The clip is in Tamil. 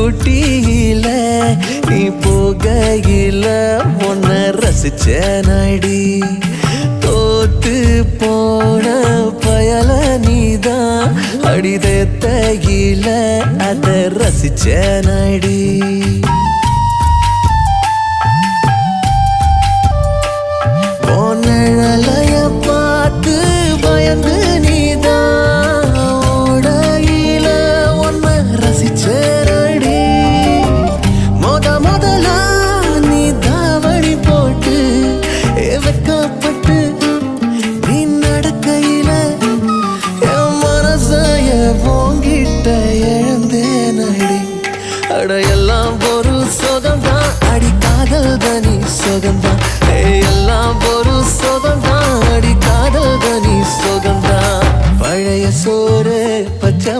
ஊட்டியில நீ போகையில உன்னை ரசிச்சேனடி. தோத்து போன பயல நீதான் அடிதேத்தையில அத ரசிச்சேனடி. நிழலைய பார்த்து பயந்து நீதான் ஓடையில உன்னை ரசிச்சேனடி. முதலா நீ தாவணி போட்டு வெக்கப்பட்டு நீ நடக்கையில என் மனசைய போங்கிட்ட எழுந்தேனடி. அட எல்லாம் ஒரு சுகம்தான் அடி காதல் தனி சுகம்தான். எல்லாம் ஒரு சுகம்தான் அடி காதல் தனி சுகம்தான். பழைய சோறு பச்சை